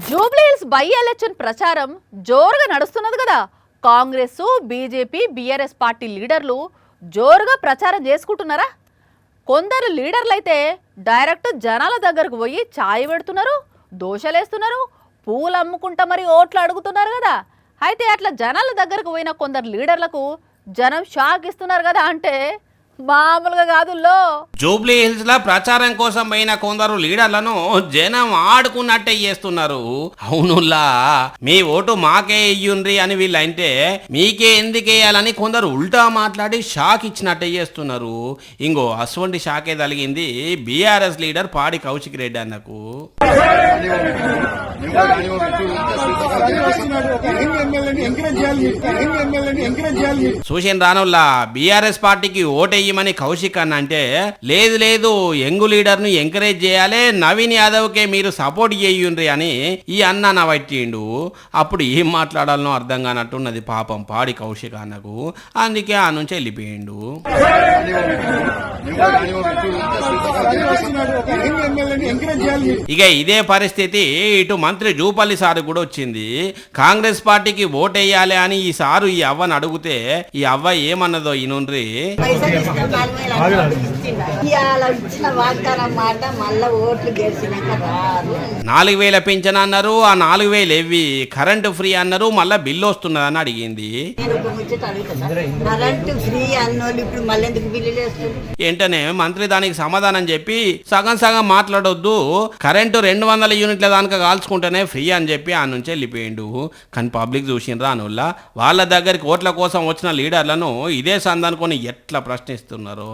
Jubilee Hills by election ప్రచారం జోరుగా నడుస్తున్నది కదా. కాంగ్రెస్, బీజేపీ, బీఆర్ఎస్ పార్టీ లీడర్లు జోరుగా ప్రచారం చేసుకుంటున్నారా? కొందరు లీడర్లు అయితే డైరెక్ట్ జనాల దగ్గరకు పోయి ఛాయ్ పెడుతున్నారు, దోశలేస్తున్నారు, పూలు అమ్ముకుంటా మరి ఓట్లు అడుగుతున్నారు కదా. అయితే అట్లా జనాల దగ్గరకు పోయిన కొందరు లీడర్లకు జనం షాక్ ఇస్తున్నారు కదా అంటే మామూలుగా కాదుల్లో. జూబ్లీ హిల్స్ లా ప్రచారం కోసం పోయిన కొందరు లీడర్లను జనం ఆడుకున్నట్టే చేస్తున్నారు. అవునుల్లా, మీ ఓటు మాకే ఇయ్యుండ్రి అని వీళ్ళంటే మీకే ఎందుకేయాలని కొందరు ఉల్టా మాట్లాడి షాక్ ఇచ్చినట్టే చేస్తున్నారు. ఇంకో అటువంటి షాకే తగిలింది బీఆర్ఎస్ లీడర్ పాడి కౌశిక్ రెడ్డి అన్నకు. చూసిన రానుల్లా బీఆర్ఎస్ పార్టీకి ఓటేయమని కౌశిక్ అన్న అంటే, లేదు లేదు యంగ్ లీడర్ ను ఎంకరేజ్ చేయాలి, నవీన్ యాదవ్ కే మీరు సపోర్ట్ చేయండి అని ఈ అన్న నవ్వట్టిండు. అప్పుడు ఏం మాట్లాడాలనో అర్థం కానట్టున్నది పాపం పాడి కౌశిక్ అన్నకు. అందుకే ఆ నుంచి వెళ్ళిపోయిండు. ఇక ఇదే పరిస్థితి ఇటు మంత్రి జూపల్లి సారు కూడా వచ్చింది. కాంగ్రెస్ పార్టీకి ఓటేయాలి అని ఈ సారు ఈ అవ్వని అడిగితే ఈ అవ్వ ఏమన్నదో ఈనుండ్రి. 4,000 పింఛన్ అన్నారు, ఆ 4,000 ఎవ్వి కరెంటు ఫ్రీ అన్నారు, మళ్ళా బిల్లు వస్తున్నదని అడిగింది. ఏంటనే మంత్రి దానికి సమాధానం చెప్పి సగం సగం మాట్లాడొద్దు, కరెంటు 200 యూనిట్ల దానిక కాల్చుకుంటేనే ఫ్రీ అని చెప్పి ఆ నుంచి వెళ్ళిపోయిండు. కానీ పబ్లిక్ చూసిండ్రా అనుల్లా, వాళ్ళ దగ్గరికి ఓట్ల కోసం వచ్చిన లీడర్లను ఇదే సందనుకొని ఎట్లా ప్రశ్నిస్తున్నారో.